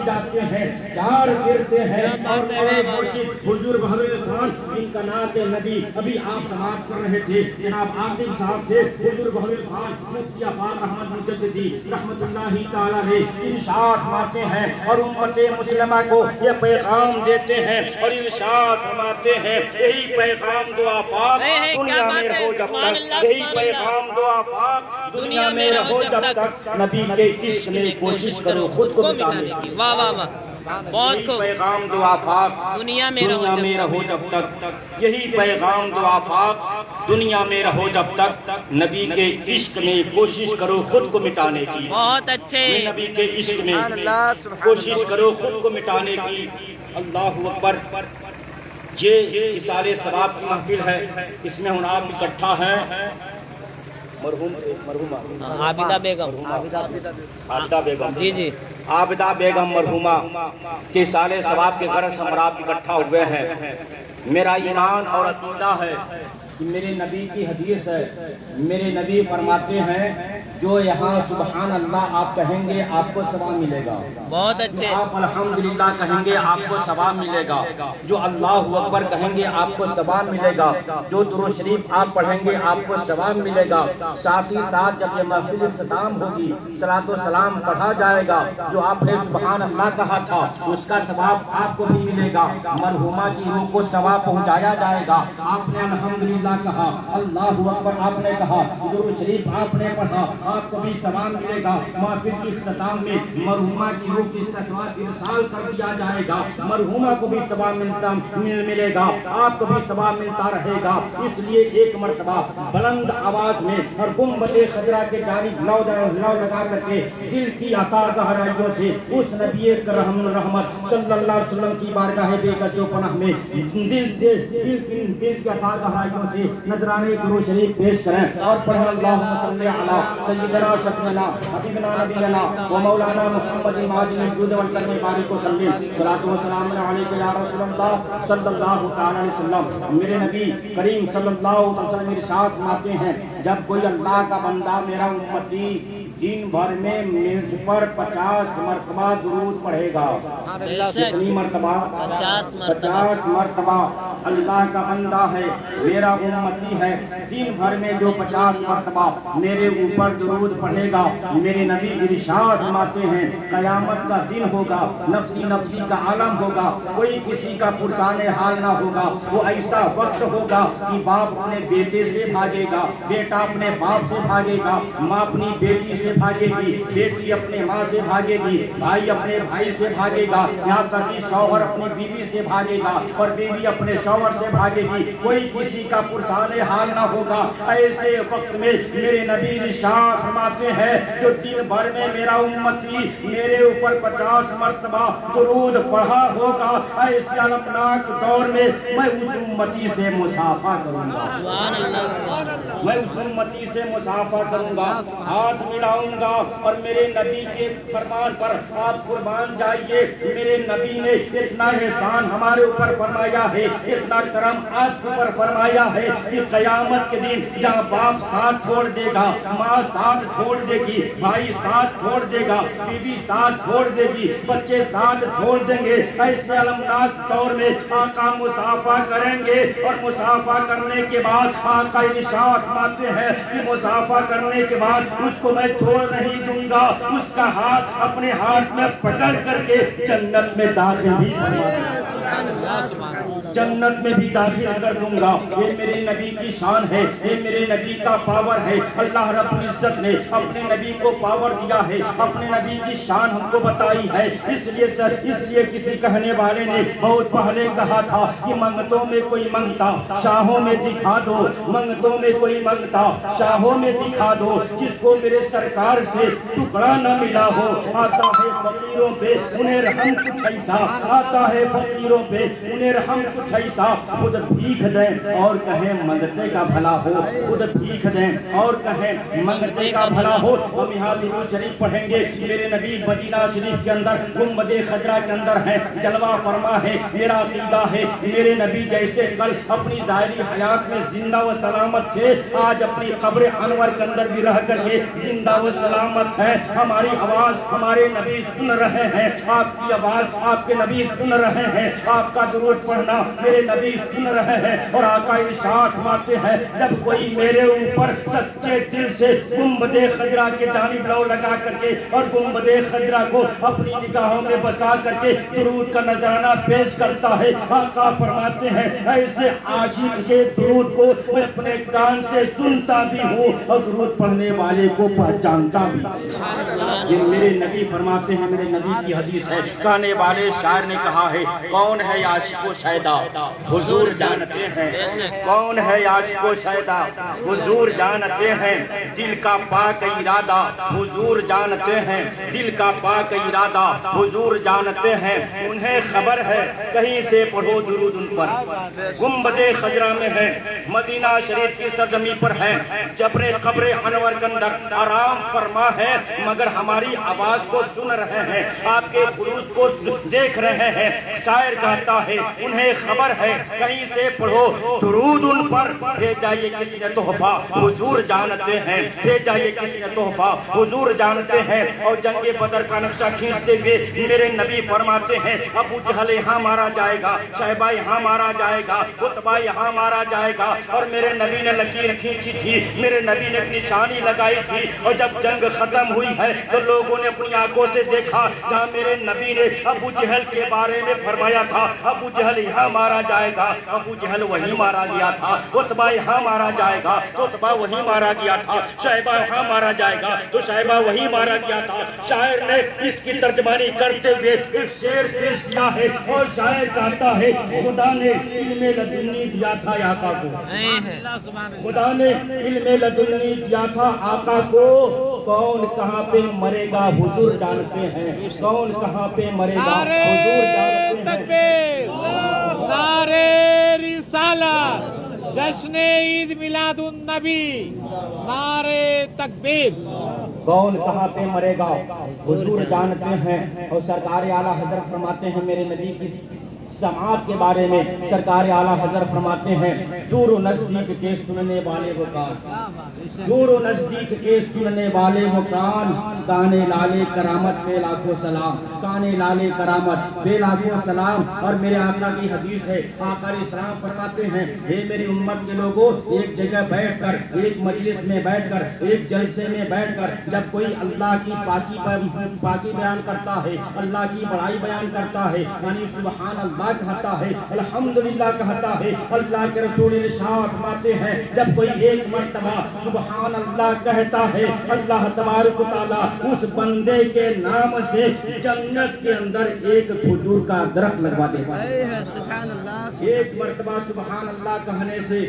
جاتے ہیں، چار گرتے ہیں اور مرشد حضور بہلول خان جن کا نام نبی ابھی آپ سماعت کر رہے تھے جناب عاقب صاحب سے حضور بہلول خان مفتی عفان احمد مجددی رحمت اللہ تعالی علیہ ارشاد فرماتے ہیں اور امت مسلمہ کو یہ پیغام دیتے ہیں اور ارشاد فرماتے ہیں یہی پیغام دعا پاک دنیا میں رہو جب تک، یہی پیغام دعا پاک دنیا میں رہو جب تک، نبی کے عشق میں کوشش کرو خود کو مٹانے کی۔ واہ واہ واہ، بہت یہی خوب۔ پیغام دعا پاک دنیا میں رہو جب تک، یہی پیغام دعا پاک دنیا میں رہو جب تک، نبی کے عشق میں کوشش کرو خود کو مٹانے کی۔ بہت اچھے۔ نبی کے عشق میں کوشش کرو خود کو مٹانے کی۔ اللہ اکبر۔ یہ اصالِ ثواب کی محفل ہے، اس میں ہم آپ اکٹھا ہیں۔ مرحومہ عابدہ بیگم، عابدہ بیگم، جی جی، عابدہ بیگم مرحومہ کے سالِ ثواب کے غرض ہم آپ اکٹھا ہوئے ہیں۔ میرا ایمان اور عقیدہ ہے کہ میرے نبی کی حدیث ہے، میرے نبی فرماتے ہیں جو یہاں سبحان اللہ آپ کہیں گے آپ کو ثواب ملے گا، بہت اچھے۔ آپ الحمدللہ کہیں گے آپ کو ثواب ملے گا، جو اللہ اکبر کہیں گے آپ کو ثواب ملے گا، جو درود شریف آپ پڑھیں گے آپ کو ثواب ملے گا۔ ساتھ ہی ساتھ جب یہ محفل اختتام ہوگی صلاۃ و سلام پڑھا جائے گا، جو آپ نے سبحان اللہ کہا تھا اس کا ثواب آپ کو بھی ملے گا، مرحومہ کی روح کو ثواب پہنچایا جائے گا۔ آپ نے الحمدللہ کہا، اللہ اکبر آپ نے کہا، درود شریف آپ نے پڑھا، آپ کو بھی ثواب ملے گا۔ محفل کی اختتام میں مرحومہ کی روح کی اس کا ثواب ارسال کر دیا جائے گا، مرحومہ کو بھی ثواب ملے گا، آپ کو بھی ثواب ملتا رہے گا۔ اس لیے ایک مرتبہ بلند آواز میں اور گنبد خضرا کے جانب لو لگا کر کے دل کی عطا گہرائیوں سے اس نبی کرم رحمت صلی اللہ علیہ وسلم کی بارگاہ بے کس و پناہ میں دل کی عطا گہرائیوں سے نذرانے درود شریف پیش کریں اور پڑھیں اللہم صلی علی سیدنا شفیعنا حبیبنا نبینا و مولانا محمد معدن الجود والکرم بارک وسلم صلاۃ و سلام علیک یا رسول اللہ صلی اللہ تعالی علیہ وسلم۔ میرے نبی کریم صلی اللہ علیہ وسلم ارشاد فرماتے ہیں جب کوئی اللہ کا بندہ میرا امتی دن بھر میں مجھ پر 50 مرتبہ درود پڑھے گا، کتنی مرتبہ؟ 50 مرتبہ اللہ کا بندہ ہے، میرا امتی ہے، دن بھر میں جو 50 مرتبہ میرے اوپر درود پڑھے گا، میرے نبی ارشاد فرماتے ہیں قیامت کا دن ہوگا، نفسی نفسی کا عالم ہوگا، کوئی کسی کا پرسان حال نہ ہوگا۔ وہ ایسا وقت ہوگا کہ باپ اپنے بیٹے سے بھاگے گا، بیٹا اپنے باپ سے بھاگے گا، ماں اپنی بیٹی سے بھاگے گی، بیٹی اپنے ماں سے بھاگے گی، بھائی اپنے بھائی سے بھاگے گا، یہاں تک کہ شوہر اپنی بیوی سے بھاگے گا اور بیوی اپنے شوہر سے بھاگے گی، کوئی کسی کا پرسان حال نہ ہوگا۔ ایسے وقت میں میرے نبی ارشاد فرماتے ہیں جو دن بھر میں میرا امتی میرے اوپر 50 مرتبہ درود پڑھا ہوگا، ایسے المناک دور میں میں اس امتی سے مصافحہ کروں گا، سبحان اللہ، سبحان اللہ۔ میں اس امتی سے مصافحہ کروں گا، ہاتھ ملاؤں گا اور میرے نبی کے فرمان پر آپ قربان جائیے۔ میرے نبی نے اتنا احسان ہمارے اوپر فرمایا ہے، اتنا کرم آپ کے اوپر فرمایا ہے کہ قیامت کے دن جہاں باپ ساتھ چھوڑ دے گا، ماں ساتھ چھوڑ دے گی، بھائی ساتھ چھوڑ دے گا، بیوی ساتھ چھوڑ دے گی، بچے ساتھ چھوڑ دیں گے، ایسے المناک دور میں آقا مصافحہ کریں گے اور مصافحہ کرنے کے بعد آقا ارشاد فرماتے ہیں کہ مصافحہ کرنے کے بعد اس کو میں چھوڑ نہیں دوں گا، اس کا ہاتھ اپنے ہاتھ میں پکڑ کر کے جنت میں داخل بھی فرما جنت میں بھی داخل کر دوں گا۔ یہ میرے نبی کی شان ہے، یہ میرے نبی کا پاور ہے۔ اللہ رب العزت نے اپنے نبی کو پاور دیا ہے، اپنے نبی کی شان ہم کو بتائی ہے۔ اس لیے کسی کہنے والے نے بہت پہلے کہا تھا کہ منگتوں میں کوئی منگتا شاہوں میں دکھا دو، منگتوں میں کوئی منگتا شاہوں میں دکھا دو، جس کو میرے سرکار سے ٹکڑا نہ ملا ہو۔ آتا ہے فقیروں پہ انہیں رحم کچھ ایسا، آتا ہے فقیروں پہ انہیں رحم کچھ ایسا، خود بھیک دیں اور کہیں منگتے کا بھلا ہو، خود بھیک دیں اور کہیں منگتے کا بھلا ہو۔ ہم یہاں درود شریف پڑھیں گے، میرے نبی مدینہ شریف کے اندر گنبد خضرا کے اندر ہے، جلوہ فرما ہے۔ میرا عقیدہ ہے میرے نبی جیسے کل اپنی ظاہری حیات میں زندہ و سلامت تھے، آج اپنی قبر انور کے اندر بھی رہ کر کے زندہ و و سلامت ہے. ہماری آواز ہمارے نبی سن رہے ہیں, آپ کی آواز آپ کے نبی سن رہے ہیں, آپ کا درود پڑھنا میرے نبی سن رہے ہیں. اور آقا ارشاد فرماتے ہیں جب کوئی میرے اوپر سچے دل سے گنبد خضرا کی جانب لو لگا کر کے اور گنبد خضرا کو اپنی نگاہوں میں بسا کر کے درود کا نذرانہ پیش کرتا ہے, آقا فرماتے ہیں ایسے عاشق کے درود کو میں اپنے کان سے سنتا بھی ہوں اور درود پڑھنے والے کو پہچانتا بھی. یہ میرے نبی فرماتے ہیں, میرے نبی کی حدیث ہے. گانے والے شاعر نے کہا ہے کون ہے عاشق و شیدا حضور جانتے ہیں, کون ہے عاشق و شیدا حضور جانتے ہیں. دل کا پاک ارادہ حضور جانتے ہیں, دل کا پاک ارادہ حضور جانتے ہیں. انہیں خبر ہے کہیں سے پڑھو درود ان پر. گنبد خضرا میں ہے, مدینہ شریف کی سرزمین پر ہے, جبر قبر انور کے اندر آرام فرما ہے, مگر ہماری آواز کو سن رہے ہیں, آپ کے خلوص کو دیکھ رہے ہیں. شاعر کہتا ہے انہیں خبر ہے کہیں سے پڑھو درود ان پر. بھیجا یہ کس نے تحفہ حضور جانتے ہیں, بھیجا یہ کس نے تحفہ حضور جانتے ہیں. اور جنگ بدر کا نقشہ کھینچتے ہوئے میرے نبی فرماتے ہیں ابو جہل یہاں مارا جائے گا, شیبہ یہاں مارا جائے گا, عتبہ یہاں مارا جائے گا. اور میرے نبی نے لکیر کھینچی تھی, میرے نبی نے ایک نشانی لگائی تھی. اور جب جنگ ختم ہوئی ہے تو لوگوں نے اپنی آنکھوں سے دیکھا جہاں میرے نبی نے ابو جہل کے بارے میں فرمایا تھا ابو جہل یہاں مارا جائے گا, ابو جہل وہی مارا گیا تھا. عتبہ یہاں مارا جائے گا تو عتبہ وہی مارا گیا تھا. شیبہ یہاں مارا جائے گا تو شیبہ وہی مارا گیا تھا. شاعر نے اس کی ترجمانی کرتے ہوئے ایک شعر پیش کیا ہے اور شاعر کہتا ہے خدا نے علم لدنی دیا تھا آقا کو, خدا نے علم لدنی دیا تھا آقا کو. کون کہاں پہ مرے گا حضور جانتے ہیں, کون کہاں پہ مرے گا حضور جانتے ہیں. نعرے رسالت, جشن عید میلاد النبی, نعرے تکبیر. کون کہاں پہ مرے گا حضور جانتے ہیں. اور سرکار اعلیٰ حضرت فرماتے ہیں میرے نبی کی سماعت کے بارے میں, سرکار اعلیٰ حضرت فرماتے ہیں دور و نزدیک کے سننے والے وہ کان, دور و نزدیک کے سننے والے وہ کان, کانے لالے کرامت پہ لاکھوں سلام, کانے لالے کرامت پہ لاکھوں سلام. اور میرے آقا کی حدیث ہے, آقا اسلام فرماتے ہیں اے میری امت کے لوگوں, ایک جگہ بیٹھ کر, ایک مجلس میں بیٹھ کر, ایک جلسے میں بیٹھ کر جب کوئی اللہ کی پاکی بیان کرتا ہے, اللہ کی بڑائی بیان کرتا ہے, یعنی سبحان اللہ کہتا ہے, الحمدللہ کہتا ہے, اللہ کے رسول ارشاد فرماتے ہیں جب کوئی ایک مرتبہ سبحان اللہ کہتا ہے, اللہ تبارک و تعالی اس بندے کے نام سے جنت کے اندر ایک کھجور کا درخت لگوا دیتا ہے. ایک مرتبہ سبحان اللہ کہنے سے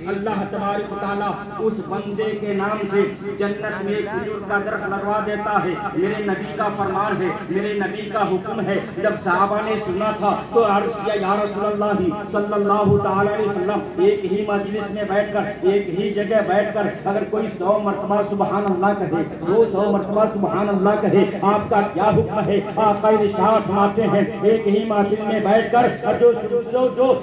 اللہ تبارک و تعالی اس بندے کے نام سے جنت میں ایک کھجور کا درخت لگوا دیتا ہے. میرے نبی کا فرمان ہے, میرے نبی کا حکم ہے. جب صحابہ نے سنا تھا تو عرض کیا یا رسول اللہ صلی اللہ تعالی علیہ وسلم, ایک ہی مجلس میں بیٹھ کر, ایک ہی جگہ بیٹھ کر اگر کوئی 100 مرتبہ سبحان اللہ کہے, 200 مرتبہ سبحان اللہ کہے, آپ کا کیا حکم ہے؟ آقا ارشاد فرماتے ہیں ایک ہی محفل میں بیٹھ کر جو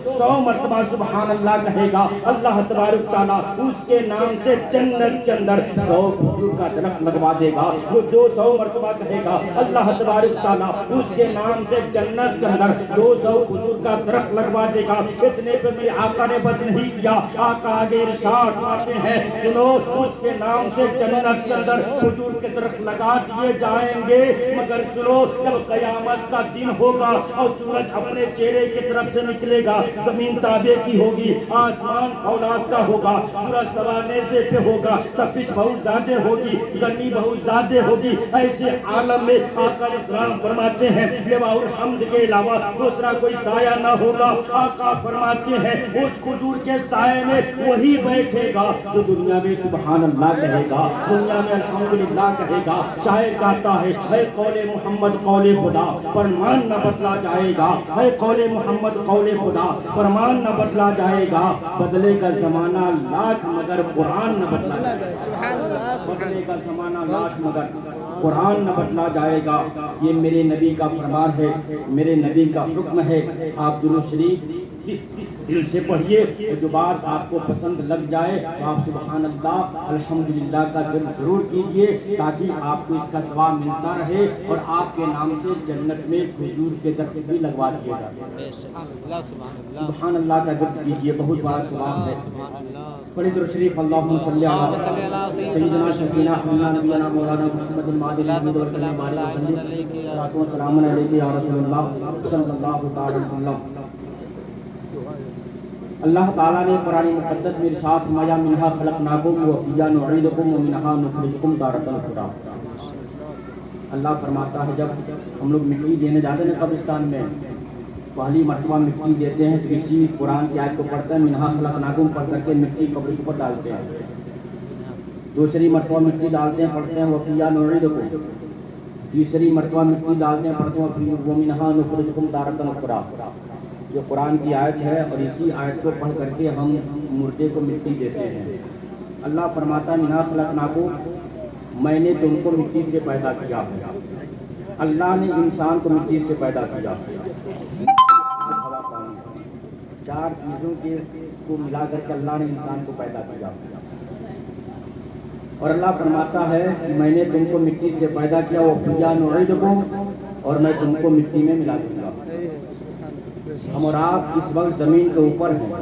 100 مرتبہ سبحان اللہ کہے گا, اللہ تبارک تعالیٰ اس کے نام سے جنت کے اندر 100 کھجور کا درخت لگوا دے گا. جو 200 مرتبہ کہے گا, اللہ تبارک تعالیٰ اس کے نام سے جنت کے اندر 200 کھجور کا درخت لگوا دے گا. اتنے پہ بھی آقا نے بس نہیں کیا, آقا آگے ارشاد فرماتے ہیں سنو, اس کے نام سے جنت کے اندر کھجور کے درخت لگا دیے جائیں گے, مگر سنو جب قیامت کا دن ہوگا اور سورج اپنے چہرے کی طرف سے نکلے گا, زمین تابع کی ہوگی, آسمان اولاد کا ہوگا, سورج سوانے سے پہ ہوگا, تپش بہت زیادہ ہوگی, گرمی بہت زیادہ ہوگی. ایسے عالم میں آقا اسلام فرماتے ہیں لواء الحمد کے علاوہ دوسرا کوئی سایہ نہ ہوگا. آقا فرماتے ہیں اس کھجور کے سائے میں وہی بیٹھے گا جو دنیا میں سبحان اللہ کہے گا, دنیا میں الحمدللہ کہے گا. شاعر کہتا ہے اے قول محمد قول خدا, فرمان نہ بدلا جائے گا, اے قول محمد قول خدا, فرمان نہ بدلا جائے گا. بدلے کا زمانہ لاکھ مگر قرآن نہ بدلا جائے گا, بدلے کا زمانہ لاکھ مگر قرآن نہ بدلا جائے گا. یہ میرے نبی کا فرمان ہے, میرے نبی کا حکم ہے. آپ درود شریف دل سے پڑھیے، اور جو بات آپ کو پسند لگ جائے تو آپ سبحان اللہ الحمدللہ کا ذکر ضرور کیجیے، تاکہ آپ کو اس کا ثواب ملتا رہے اور آپ کے نام سے جنت میں کھجور کے درخت بھی لگوا دیے جاتے ہیں۔ سبحان اللہ کا ذکر کیجیے، بہت بڑا ثواب ہے۔ پڑھیں درود شریف، اللہم صلی علی سیدنا شفیعنا حبیبنا نبینا مولانا محمد المعدل الحمد وسلم علیہ وسلم علیہ یا رسول اللہ صلی اللہ تعالی وسلم۔ اللہ تعالیٰ نے قرآن مقدس میں ارشاد فرمایا منہا خلقناکم وفیہا نعیدکم ومنہا نخرجکم تارۃ اخری۔ اللہ فرماتا ہے جب ہم لوگ مٹی دینے جاتے ہیں قبرستان میں، پہلی مرتبہ مٹی دیتے ہیں تو اسی قرآن کی آیت کو پڑھتے ہیں منہا خلقناکم پڑھ کر کے مٹی قبر کے اوپر ڈالتے ہیں، دوسری مرتبہ مٹی ڈالتے ہیں پڑھتے ہیں وفیہا نعیدکم، تیسری مرتبہ مٹی ڈالتے ہیں پڑھتے ہیں ومنہا نخرجکم تارۃ اخری۔ جو قرآن کی آیت ہے اور اسی آیت کو پڑھ کر کے ہم مردے کو مٹی دیتے ہیں۔ اللہ فرماتا منہا خلقناکم، میں نے تم کو مٹی سے پیدا کیا ہے۔ اللہ نے انسان کو مٹی سے پیدا کیا، ہوا پانی، چار چیزوں کے کو ملا کر کے اللہ نے انسان کو پیدا کیا، اور اللہ فرماتا ہے کہ میں نے تم کو مٹی سے پیدا کیا وفیہا نعیدکم، اور میں تم کو مٹی میں ملا دوں گا۔ ہم اور آپ اس وقت زمین کے اوپر ہیں،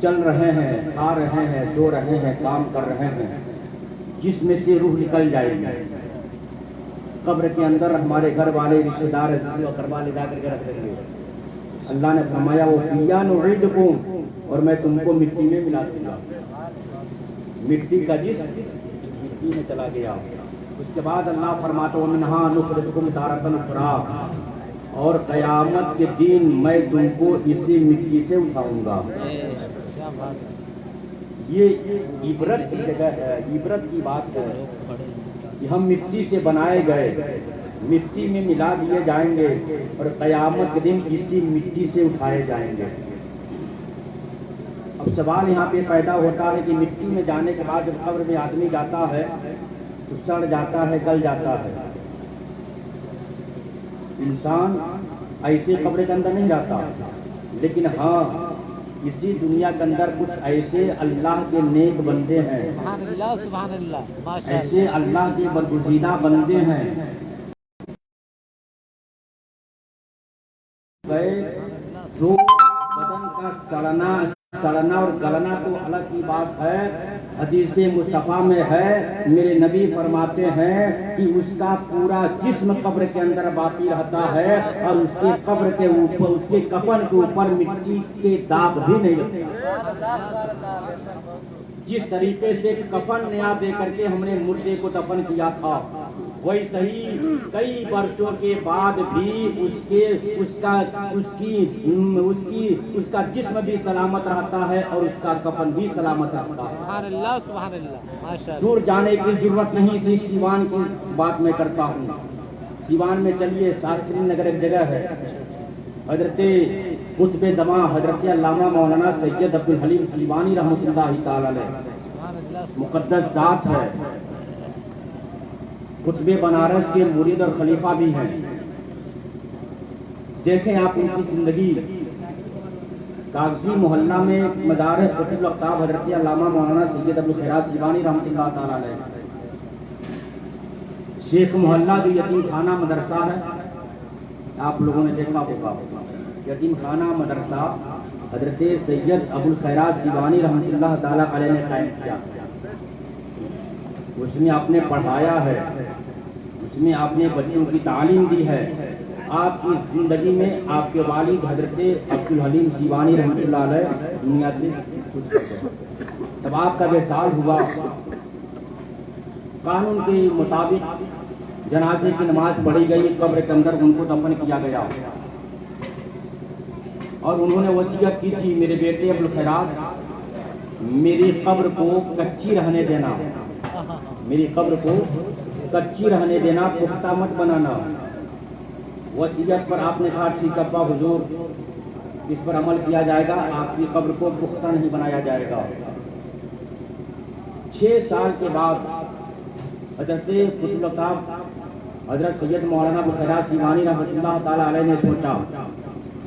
چل رہے ہیں، کھا رہے ہیں، سو رہے ہیں، کام کر رہے ہیں، جس میں سے روح نکل جائے گی۔ قبر کے اندر ہمارے گھر والے، رشتے دار، عزیز و اقربا لے جا کر کے رکھ دیں گے۔ اللہ نے فرمایا وفیہا نعیدکم، اور میں تم کو مٹی میں ملا دوں گا۔ مٹی کا جسم مٹی میں چلا گیا، اس کے بعد اللہ فرماتا ومنہا نخرجکم تارۃ اخری، اور قیامت کے دن میں تم کو اسی مٹی سے اٹھاؤں گا۔ یہ عبرت کی جگہ ہے، عبرت کی بات ہے کہ ہم مٹی سے بنائے گئے، مٹی میں ملا دیے جائیں گے اور قیامت کے دن اسی مٹی سے اٹھائے جائیں گے۔ اب سوال یہاں پہ پیدا ہوتا ہے کہ مٹی میں جانے کے بعد جب قبر میں آدمی جاتا ہے تو سڑ جاتا ہے، گل جاتا ہے۔ انسان ایسے قبر کے اندر نہیں جاتا، لیکن ہاں اسی دنیا کے اندر کچھ ایسے اللہ کے نیک بندے ہیں، سبحان اللہ، ایسے اللہ کے برگزیدہ بندے ہیں جو بدن کا سڑنا اور گلنا تو الگ کی بات ہے۔ حدیث مصطفیٰ میں ہے، میرے نبی فرماتے ہیں کہ اس کا پورا جسم قبر کے اندر باقی رہتا ہے اور اس کے قبر کے اوپر، اس کے کفن کے اوپر مٹی کے داغ بھی نہیں لگتے۔ جس طریقے سے کفن نیا دے کر کے ہم نے مردے کو دفن کیا تھا، ویسے ہی کئی برسوں کے بعد بھی اس کا جسم بھی سلامت رہتا ہے اور اس کا کفن بھی سلامت رہتا ہے۔ سبحان اللہ، سبحان اللہ، ماشاء اللہ۔ دور جانے کی ضرورت نہیں، اسی سیوان کی بات میں کرتا ہوں۔ سیوان میں چلیے، شاستری نگر ایک جگہ ہے، حضرت قطب زمان حضرت علامہ مولانا سید عبدالحلیم سیوانی رحمۃ اللہ تعالی علیہ، مقدس ذات ہے، قطب بنارس کے مرید اور خلیفہ بھی ہیں۔ دیکھیں آپ ان کی زندگی، کاغذی محلہ میں مزار قطب الافطاب حضرت علامہ مولانا سید ابوالخیرات سیوانی رحمۃ اللہ تعالی علیہ۔ شیخ محلہ جو یتیم خانہ مدرسہ ہے، آپ لوگوں نے دیکھا ہوگا، یتیم خانہ مدرسہ حضرت سید ابوالخیرات سیوانی رحمۃ اللہ تعالی علیہ نے قائم کیا۔ اس میں آپ نے پڑھایا ہے، اس میں آپ نے بچوں کی تعلیم دی ہے۔ آپ کی زندگی میں آپ کے والد حضرت عبدالحلیم سیوانی رحمۃ اللہ علیہ دنیا سے کچھ گئے۔ تب آپ کا وصال ہوا، قانون کے مطابق جنازے کی نماز پڑھی گئی، قبر کے اندر ان کو دفن کیا گیا، اور انہوں نے وصیت کی تھی میرے بیٹے ابوالخیرات میری قبر کو کچی رہنے دینا، میری قبر کو کچی رہنے دینا، پختہ مت بنانا۔ وصیت پر آپ نے کہا ٹھیک ابا حضور، اس پر عمل کیا جائے گا، آپ کی قبر کو پختہ نہیں بنایا جائے گا۔ 6 سال کے بعد حضرت قطب الافطاب حضرت سید مولانا ابوالخیرات سیوانی رحمۃ اللہ تعالی علیہ نے سوچا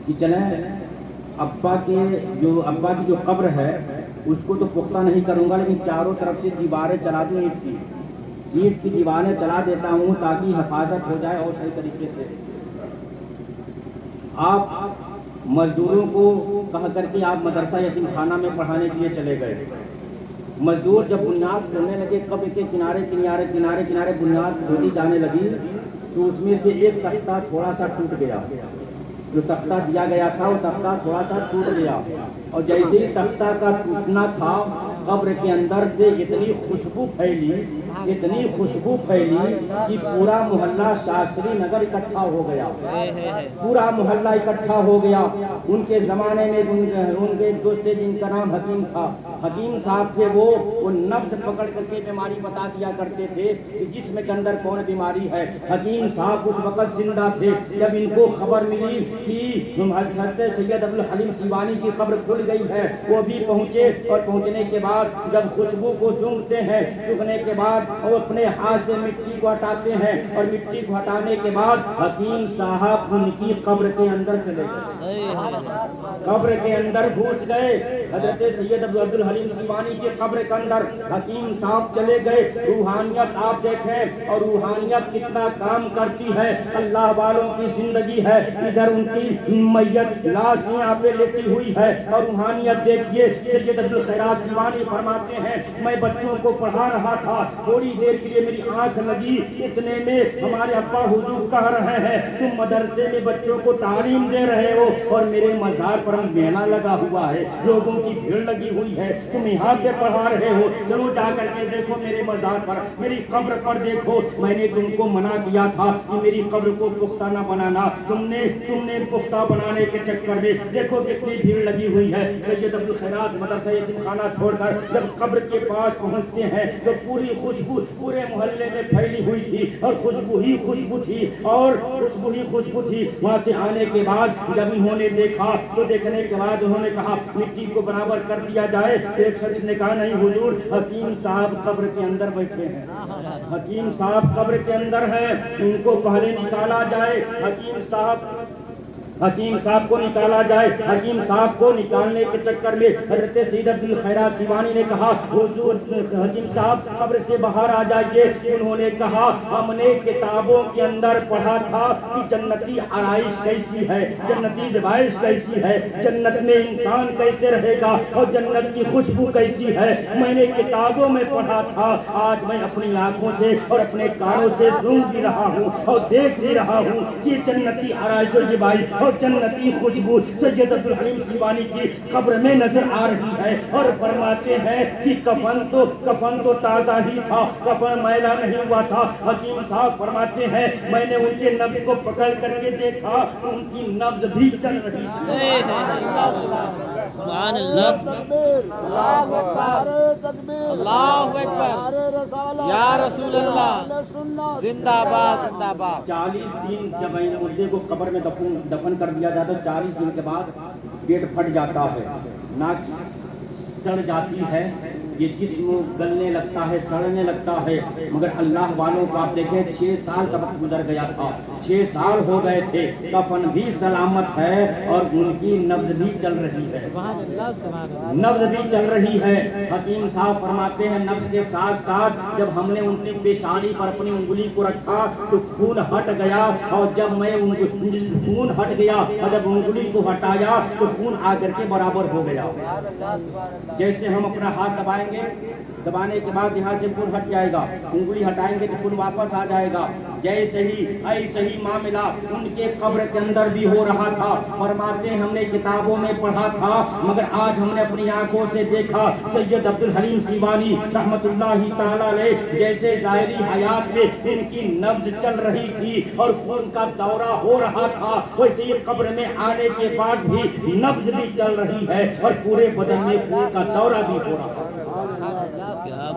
کہ چلیں ابا کی جو قبر ہے اس کو تو پختہ نہیں کروں گا، لیکن چاروں طرف سے دیواریں چلا دوں، اینٹ کی دیواریں چلا دیتا ہوں تاکہ حفاظت ہو جائے اور صحیح طریقے سے۔ آپ مزدوروں کو کہا کر کے آپ مدرسہ یتیم خانہ میں پڑھانے کے لیے چلے گئے۔ مزدور جب بنیاد کھولنے لگے، قبر کے کنارے بنیاد کھودی جانے لگی تو اس میں سے ایک تختہ تھوڑا سا ٹوٹ گیا۔ جو تختہ دیا گیا تھا وہ تختہ تھوڑا سا ٹوٹ گیا، اور جیسے ہی تختہ کا ٹوٹنا تھا قبر کے اندر سے اتنی خوشبو پھیلی کہ پورا محلہ شاستری نگر اکٹھا ہو گیا، پورا محلہ اکٹھا ہو گیا۔ ان کے زمانے میں ان کے دوست جن کا نام حکیم تھا، حکیم صاحب سے وہ نبض پکڑ کر کے بیماری بتا دیا کرتے تھے کہ جسم کے اندر کون بیماری ہے۔ حکیم صاحب اس وقت زندہ تھے جب ان کو خبر ملی کہ حضرت سید عبدالحلیم سیوانی کی قبر کھل گئی ہے۔ وہ بھی پہنچے، اور پہنچنے کے بعد جب خوشبو کو سونگھتے ہیں، سونگھنے کے بعد وہ اپنے ہاتھ سے مٹی کو ہٹاتے ہیں، اور مٹی کو ہٹانے کے بعد حکیم صاحب ان کی قبر کے اندر چلے گئے، قبر کے اندر گھس گئے۔ حضرت سید عبدالحلیم سیوانی کی قبر کے اندر حکیم صاحب چلے گئے۔ روحانیت آپ دیکھیں، اور روحانیت کتنا کام کرتی ہے۔ اللہ والوں کی زندگی ہے، ادھر ان کی میت لاش یہاں پہ لیٹی ہوئی ہے، اور روحانیت دیکھیے۔ سید عبدالخیرات سیوانی فرماتے ہیں میں بچوں کو پڑھا رہا تھا، تھوڑی دیر کے لیے میری آنکھ لگی، اتنے میں ہمارے ابا حضور کہہ رہے ہیں تم مدرسے میں بچوں کو تعلیم دے رہے ہو اور میرے مزار پر میلہ لگا ہوا ہے، لوگوں کی بھیڑ لگی ہوئی ہے، تم یہاں پہ پڑھا رہے ہو، چلو جا کر کے دیکھو میرے مزار پر، میری قبر پر دیکھو۔ میں نے تم کو منع کیا تھا کہ میری قبر کو پختہ نہ بنانا، تم نے پختہ بنانے کے چکر میں دیکھو کتنی بھیڑ لگی ہوئی ہے۔ سید عبدالخیرات مدرسہ یتیم خانہ چھوڑ کر جب قبر کے پاس پہنچتے ہیں تو پوری خوشبو پورے محلے میں پھیلی ہوئی تھی، اور خوشبو ہی خوشبو تھی۔ وہاں سے آنے کے بعد جب انہوں نے دیکھا تو دیکھنے کے بعد انہوں نے کہا مٹی کو برابر کر دیا جائے۔ ایک شخص نے کہا نہیں حضور، حکیم صاحب قبر کے اندر بیٹھے ہیں، حکیم صاحب قبر کے اندر ہیں، ان کو پہلے نکالا جائے۔ حکیم صاحب کو نکالا جائے۔ حکیم صاحب کو نکالنے کے چکر میں حضرت سید عبدالخیرات سیوانی نے کہا حضور حکیم صاحب قبر سے باہر آ جائیے۔ انہوں نے کہا ہم نے کتابوں کے اندر پڑھا تھا کہ جنتی آرائش کیسی ہے، جنتی زبائش کیسی ہے، جنت میں انسان کیسے رہے گا، اور جنت کی خوشبو کیسی ہے، میں نے کتابوں میں پڑھا تھا۔ آج میں اپنی آنکھوں سے اور اپنے کانوں سے سن بھی رہا ہوں اور دیکھ بھی رہا ہوں کہ جنتی آرائش و زبائش اور جنتی خوشبو سید عبدالحلیم سیوانی کی قبر میں نظر آ رہی ہے، اور فرماتے ہیں کہ کفن تو تازہ ہی تھا، کفن میلا نہیں ہوا تھا۔ حکیم صاحب فرماتے ہیں میں نے ان کے نبض کو پکڑ کر کے دیکھا، ان کی نبض بھی چل رہی تھی۔ سبحان اللہ، اللہ اکبر، یا رسول اللہ، زندہ باد زندہ باد۔ 40 دن جب مردے کو قبر میں دفن کر دیا جاتا ہے، 40 دن کے بعد پیٹ پھٹ جاتا ہے، ناک سڑ جاتی ہے، یہ جسم گلنے لگتا ہے، سڑنے لگتا ہے، مگر اللہ والوں کو آپ دیکھیں 6 سال کا وقت گزر گیا تھا، 6 سال ہو گئے تھے، کفن بھی سلامت ہے اور ان کی نبض بھی چل رہی ہے، نبض بھی چل رہی ہے۔ حکیم صاحب فرماتے ہیں نبض کے ساتھ ساتھ جب ہم نے ان کی پیشانی پر اپنی انگلی کو رکھا تو خون ہٹ گیا، اور جب میں خون ہٹ گیا اور جب انگلی کو ہٹایا تو خون آ کر کے برابر ہو گیا۔ جیسے ہم اپنا ہاتھ دبانے کے بعد یہاں سے خون ہٹ جائے گا، انگلی ہٹائیں گے تو خون واپس آ جائے گا، جیسے ہی ایسے ہی معاملہ ان کے قبر کے اندر بھی ہو رہا تھا۔ فرماتے ہیں ہم نے کتابوں میں پڑھا تھا مگر آج ہم نے اپنی آنکھوں سے دیکھا، سید عبدالحلیم سیوانی رحمت اللہ تعالی علیہ جیسے ظاہری حیات میں ان کی نبض چل رہی تھی اور خون کا دورہ ہو رہا تھا، ویسے ہی قبر میں آنے کے بعد بھی نبض بھی چل رہی ہے اور پورے بدن میں خون کا دورہ بھی ہو رہا ہے۔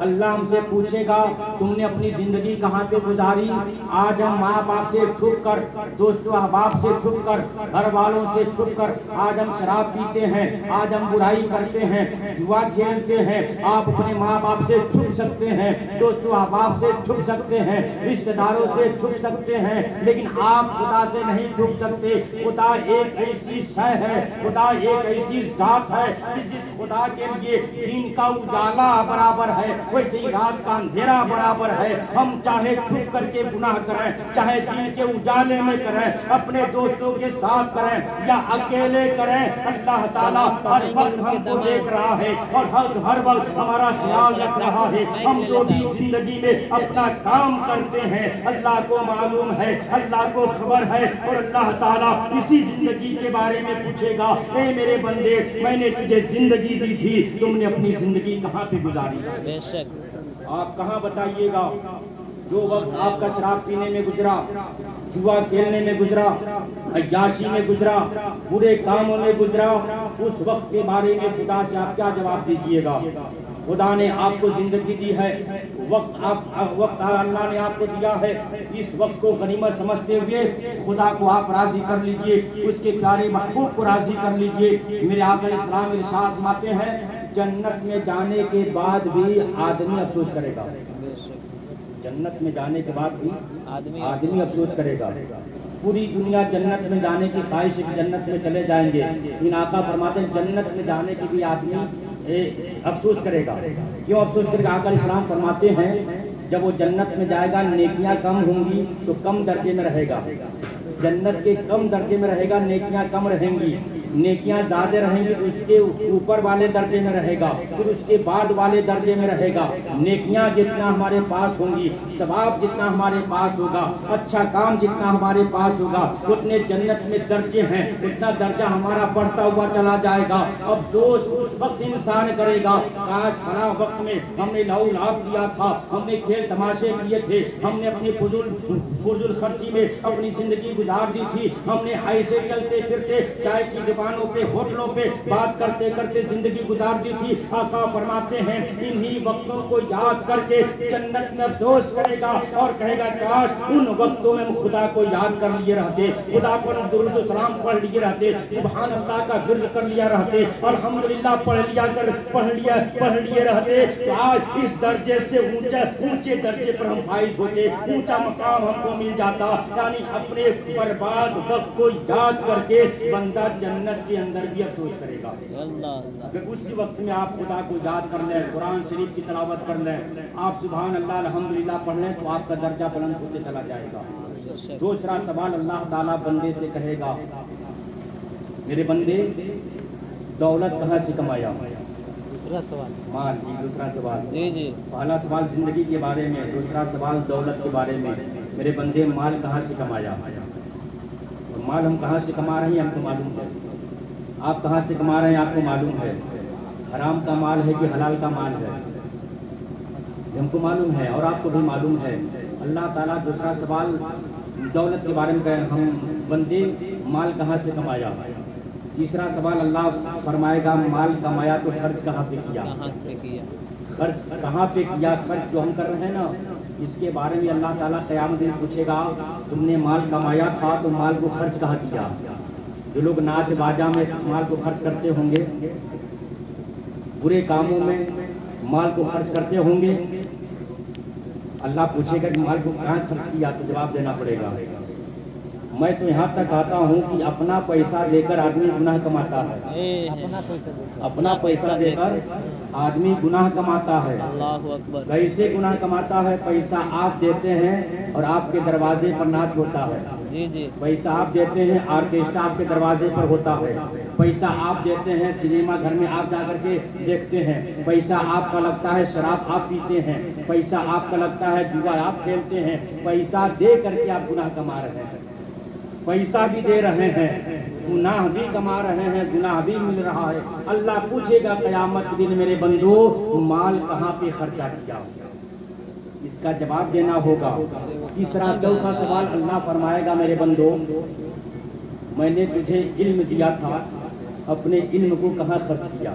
اللہ ہم سے پوچھے گا تم نے اپنی زندگی کہاں پہ گزاری. آج ہم ماں باپ سے چھپ کر, دوستوں احباب سے چھپ کر, گھر والوں سے چھپ کر آج ہم شراب پیتے ہیں, آج ہم برائی کرتے ہیں, جوا کھیلتے ہیں. آپ اپنے ماں باپ سے چھپ سکتے ہیں, دوستوں احباب سے چھپ سکتے ہیں, رشتہ داروں سے چھپ سکتے ہیں, لیکن آپ خدا سے نہیں چھپ سکتے. خدا ایک ایسی شے ہے, خدا ایک ایسی ذات ہے کہ جس خدا کے لیے دن کا اجالا برابر ہے ویسے ہی رات کا اندھیرا برابر ہے. ہم چاہے چھپ کر کے گناہ کریں, چاہے دن کے اجالے میں کریں, اپنے دوستوں کے ساتھ کریں یا اکیلے کریں, اللہ تعالیٰ ہر وقت ہم کو دیکھ رہا ہے اور ہر وقت ہمارا خیال رکھ رہا ہے. ہم جو بھی زندگی میں اپنا کام کرتے ہیں اللہ کو معلوم ہے, اللہ کو خبر ہے, اور اللہ تعالیٰ اسی زندگی کے بارے میں پوچھے گا اے میرے بندے میں نے تجھے زندگی دی تھی, تم نے اپنی زندگی کہاں پہ گزاری؟ بے شک. آپ کہاں بتائیے گا؟ جو وقت آپ کا شراب پینے میں گزرا, جوا کھیلنے میں گزرا, عیاشی میں گزرا, برے کاموں میں گزرا, اس وقت کے بارے میں خدا سے آپ کیا جواب دیجیے گا؟ خدا نے آپ کو زندگی دی ہے, وقت اللہ نے آپ کو دیا ہے, اس وقت کو غنیمت سمجھتے ہوئے خدا کو آپ راضی کر لیجئے, اس کے پیارے محبوب کو راضی کر لیجئے. میرے آقا اسلام ارشاد فرماتے ہیں جنت میں جانے کے بعد بھی آدمی افسوس کرے گا. جنت میں جانے کے بعد بھی آدمی افسوس کرے گا. پوری دنیا جنت میں جانے کی خواہش ہے کہ جنت میں چلے جائیں گے, لیکن آقا فرماتے ہیں جنت میں جانے کی بھی آدمی افسوس کرے گا. کیوں افسوس کرے گا؟ آقا اسلام فرماتے ہیں جب وہ جنت میں جائے گا نیکیاں کم ہوں گی تو کم درجے میں رہے گا. جنت کے کم درجے میں رہے گا, نیکیاں کم رہیں گی. نیکیاں زیادہ رہیں گی تو اس کے اوپر والے درجے میں رہے گا, پھر اس کے بعد والے درجے میں رہے گا. نیکیاں جتنا ہمارے پاس ہوں گی, ثواب جتنا ہمارے پاس ہوگا, اچھا کام جتنا ہمارے پاس ہوگا, اتنے جنت میں درجے ہیں, اتنا درجہ ہمارا بڑھتا ہوا چلا جائے گا. افسوس اس وقت انسان کرے گا کاش فلاں وقت میں ہم نے لہو لعب کیا تھا, ہم نے کھیل تماشے کیے تھے, ہم نے اپنی فضول خرچی میں اپنی زندگی گزار دی تھی, ہم نے ایسے چلتے پھرتے چائے کی دکانوں پہ ہوٹلوں پہ بات کرتے کرتے زندگی گزار دی تھی. آقا فرماتے ہیں انہی وقتوں کو یاد کر کے جنت میں افسوس کرے گا اور کہے گا کاش ان وقتوں میں خدا کو یاد کر لیے رہتے, خدا پر درود و سلام پڑھ لیے رہتے, سبحان اللہ کا ورد کر لیا رہتے, الحمدللہ پڑھ لیے رہتے, تو آج اس درجے سے اونچے درجے پر ہم فائز ہوتے, اونچا مقام ہم کو مل جاتا. یعنی اپنے برباد وقت کو یاد کر کے بندہ جنت کے اندر بھی افسوس کرے گا. اگر اسی وقت میں آپ خدا کو یاد کر لیں, قرآن شریف کی تلاوت کر لیں, آپ سبحان اللہ الحمدللہ پڑھ لیں تو آپ کا درجہ بلند ہوتے چلا جائے گا. دوسرا سوال اللہ تعالیٰ بندے سے کہے گا میرے بندے دولت کہاں سے کمایا؟ دوسرا سوال مال. جی دوسرا سوال. جی پہلا سوال زندگی کے بارے میں, دوسرا سوال دولت کے بارے میں. میرے بندے مال کہاں سے کمایا؟ مال ہم کہاں سے کما رہے ہیں ہم کو معلوم ہے, آپ کہاں سے کما رہے ہیں آپ کو معلوم ہے. حرام کا مال ہے کہ حلال کا مال ہے ہم کو معلوم ہے اور آپ کو بھی معلوم ہے. اللہ تعالیٰ دوسرا سوال دولت کے بارے میں کہے ہم بندے مال کہاں سے کمایا. تیسرا سوال اللہ فرمائے گا مال کمایا تو خرچ کہاں پہ کیا؟ خرچ کہاں پہ کیا؟ خرچ جو ہم کر رہے ہیں نا اس کے بارے میں اللہ تعالیٰ قیامت دن پوچھے گا تم نے مال کمایا تھا تو مال کو خرچ کہاں کیا؟ جو لوگ ناچ باجا میں مال کو خرچ کرتے ہوں گے, برے کاموں میں مال کو خرچ کرتے ہوں گے, اللہ پوچھے گا کہ مال کو کہاں خرچ کیا تو جواب دینا پڑے گا. میں تو یہاں تک آتا ہوں کہ اپنا پیسہ لے کر آدمی گناہ کماتا ہے. اپنا پیسہ دے کر آدمی گناہ کماتا ہے. اللہ اکبر. کیسے گناہ کماتا ہے؟ پیسہ آپ دیتے ہیں اور آپ کے دروازے پر ناچ ہوتا ہے. جی پیسہ آپ دیتے ہیں آرکیسٹرا آپ کے دروازے پر ہوتا ہے. پیسہ آپ دیتے ہیں سنیما گھر میں آپ جا کر کے دیکھتے ہیں. پیسہ آپ کا لگتا ہے شراب آپ پیتے ہیں. پیسہ آپ کا لگتا ہے جوا آپ کھیلتے ہیں. پیسہ دے کر کے آپ گناہ کما رہے ہیں. پیسہ بھی دے رہے ہیں, گناہ بھی کما رہے ہیں, گناہ بھی مل رہا ہے. اللہ پوچھے گا قیامت کے دن میرے بندو مال کہاں پہ خرچہ کیا؟ اس کا جواب دینا ہوگا. تیسرا چوتھا سوال اللہ فرمائے گا میرے بندو میں نے تجھے علم دیا تھا, اپنے علم کو کہاں خرچ کیا؟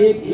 1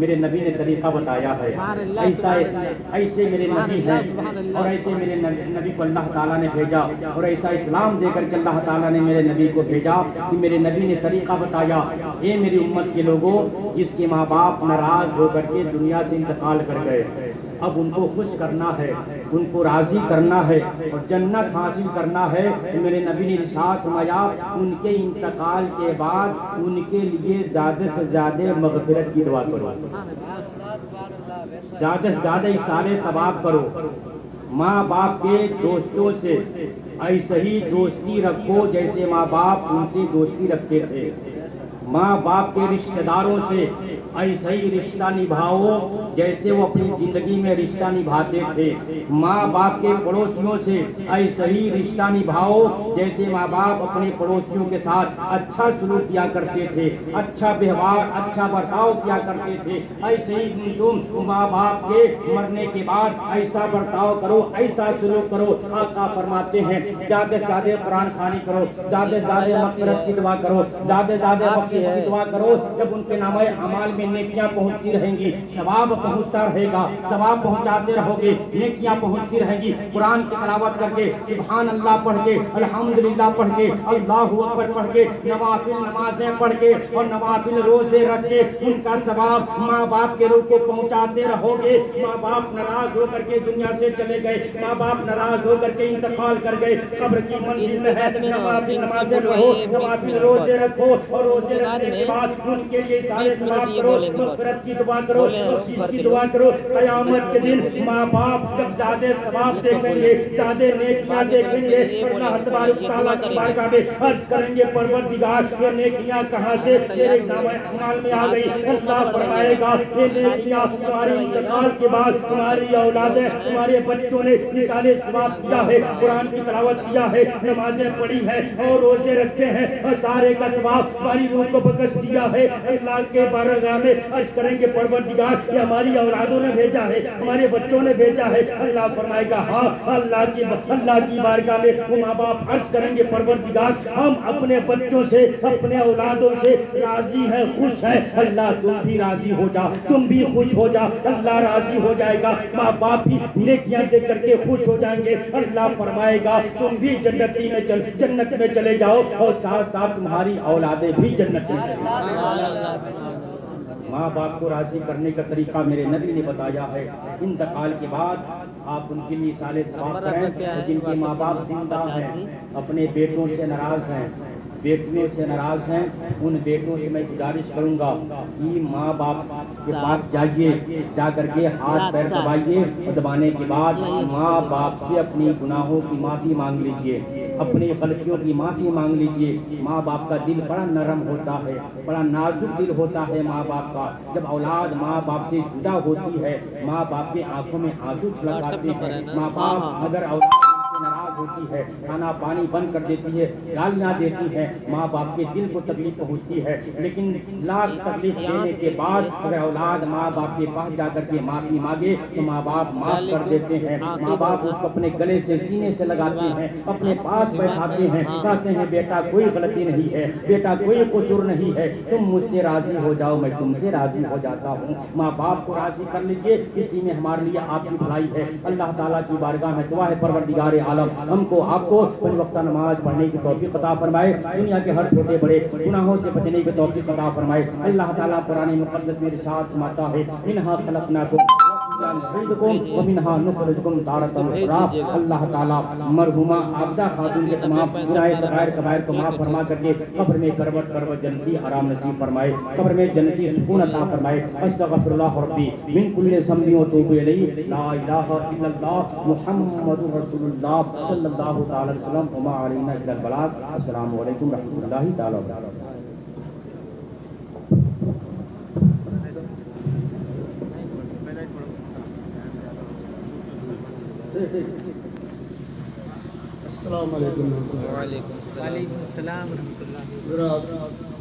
میرے نبی نے طریقہ بتایا ہے، ایسے میرے نبی ہیں اور ایسے میرے نبی کو اللہ تعالیٰ نے بھیجا، اور ایسا اسلام دے کر کے اللہ تعالیٰ نے میرے نبی کو بھیجا کہ میرے نبی نے طریقہ بتایا. اے میری امت کے لوگوں، جس کے ماں باپ ناراض ہو کر کے دنیا سے انتقال کر گئے، اب ان کو خوش کرنا ہے، ان کو راضی کرنا ہے اور جنت حاصل کرنا ہے. میرے نبی نے ارشاد فرمایا ان کے انتقال کے بعد ان کے لیے زیادہ سے زیادہ مغفرت کی دعا کرو، زیادہ سے زیادہ اشارے ثواب کرو. ماں باپ کے دوستوں سے ایسے ہی دوستی رکھو جیسے ماں باپ ان سے دوستی رکھتے تھے. ماں باپ کے رشتہ داروں سے ایسا ہی رشتہ نبھاؤ جیسے وہ اپنی زندگی میں رشتہ نبھاتے تھے. ماں باپ کے پڑوسیوں سے ایسا ہی رشتہ نبھاؤ جیسے ماں باپ اپنے پڑوسیوں کے ساتھ اچھا سلوک کیا کرتے تھے، اچھا ویوہار، اچھا برتاؤ کیا کرتے تھے. ایسے ہی تم ماں باپ کے مرنے کے بعد ایسا برتاؤ کرو، ایسا سلوک کرو. آقا فرماتے ہیں زیادہ سے زیادہ قرآن خوانی کرو، زیادہ سے زیادہ مغفرت کی دعا کرو، زیادہ سے زیادہ بخشش کی دعا کرو. جب ان کے نامہ اعمال میں نیکیاں پہنچتی رہیں گی، ثواب پہنچتا رہے گا، ثواب پہنچاتے رہو گے، نیکیاں پہنچتی رہیں گی. قرآن کی تلاوت کر کے، سبحان اللہ پڑھ کے، الحمدللہ پڑھ کے، اللہ اکبر پڑھ کے، نوافل نمازیں پڑھ کے اور نوافل روزے رکھ کے ان کا ثواب ماں باپ کے روح کو پہنچاتے رہو گے. ماں باپ ناراض ہو کر کے دنیا سے چلے گئے، ماں باپ ناراض ہو کر کے انتقال کر گئے، قبر کی منزل میں ہے. نوافل نمازیں پڑھو، نوافل روزے رکھو اور روزے رکھنے کے بعد ان کے لیے سارے ثواب کرو، مغفرت کی دعا کرو، بخشش کی دعا کرو. قیامت کے دن ماں باپ جب زیادہ ثواب دیکھیں گے، زیادہ نیکیاں دیکھیں گے، اللہ تبارک و تعالیٰ کی بارگاہ میں عرض کریں گے پروردگار یہ نیکیاں کہاں سے تیرے نامہ اعمال میں آ گئی. اللہ فرمائے گا یہ نیکیاں تمہارے انتقال کے بعد تمہاری اولادیں، تمہارے بچوں نے نثار ثواب کیا ہے، قرآن کی تلاوت کیا ہے، نمازیں پڑھی ہیں اور روزے رکھے ہیں اور سارے کا ثواب تمہاری روح کو بخش دیا ہے. اللہ کے بارگاہ میں عرض کریں گے پروردگار یہ ہماری اولادوں نے بھیجا ہے، ہمارے بچوں نے بھیجا ہے. اللہ فرمائے گا ہاں. اللہ کی بارگاہ میں وہ ماں باپ عرض کریں گے پروردگار ہم اپنے بچوں سے، اپنے اولادوں سے راضی ہیں، خوش ہیں. اللہ تم بھی راضی ہو جا، تم بھی خوش ہو جا. اللہ راضی ہو جائے گا، ماں باپ بھی نیکیاں دیکھ کر کے خوش ہو جائیں گے. اللہ فرمائے گا تم بھی جنت میں چلے جاؤ اور ساتھ ساتھ تمہاری اولادیں بھی جنت میں چلے جاؤ. ماں باپ کو راضی کرنے کا طریقہ میرے نبی نے بتایا ہے. انتقال کے بعد آپ ان کے لیے سارے ثواب کریں. جن کے ماں باپ زندہ ہیں، اپنے بیٹوں سے ناراض ہیں، بیٹیوں سے ناراض ہیں، ان بیٹوں سے میں گزارش کروں گا کہ ماں باپ کے پاس جائیے، جا کر کے ہاتھ پیر دبائیے اور دبانے کے بعد ماں باپ سے اپنی گناہوں کی معافی مانگ لیجیے، اپنی غلطیوں کی معافی مانگ لیجیے. ماں باپ کا دل بڑا نرم ہوتا ہے، بڑا نازک دل ہوتا ہے ماں باپ کا. جب اولاد ماں باپ سے جدا ہوتی ہے، ماں باپ کی آنکھوں میں آنسو چھلک آتے ہیں. ماں باپ اگر اولاد ناراض ہوتی ہے، کھانا پانی بند کر دیتی ہے، گالیاں دیتی ہے، ماں باپ کے دل کو تکلیف پہنچتی ہے. لیکن لاکھ تکلیف دینے کے بعد اگر اولاد ماں باپ کے پاس جا کر کے معافی مانگے تو ماں باپ معاف کر دیتے ہیں. ماں باپ اس کو اپنے گلے سے سینے سے لگاتے ہیں، اپنے پاس بیٹھاتے ہیں، کہتے ہیں بیٹا کوئی غلطی نہیں ہے، بیٹا کوئی قصور نہیں ہے، تم مجھ سے راضی ہو جاؤ میں تم سے راضی ہو جاتا ہوں. ماں باپ کو راضی کر لیجیے، اسی میں ہمارے لیے آپ کی بھلائی ہے. اللہ تعالیٰ کی بارگاہ میں دعا ہے پروردگار عالم ہم کو آپ کو پنج وقتہ نماز پڑھنے کی توفیق عطا فرمائے، دنیا کے ہر چھوٹے بڑے گناہوں سے بچنے کی توفیق عطا فرمائے. اللہ تعالیٰ قرآن مقدس میں ارشاد فرماتا ہے منہا خلقناکم ومنہا نخرجکم تارۃ اخری. اللہ تعالیٰ مرحومہ عابدہ خاتون کے تمام گناہ صغائر کبائر کو معاف فرما کر کے قبر میں کروٹ جنتی آرام نصیب فرمائے، قبر میں جنتی سکون عطا فرمائے. استغفر اللہ ربی من کل ذنب واتوب الیہ، لا الہ الا اللہ محمد رسول اللہ صلی اللہ تعالی وسلم وما علینا الا البلاغ. السلام علیکم ورحمۃ اللہ تعالی وبرکاتہ. السلام علیکم. وعلیکم السلام ورحمۃ اللہ.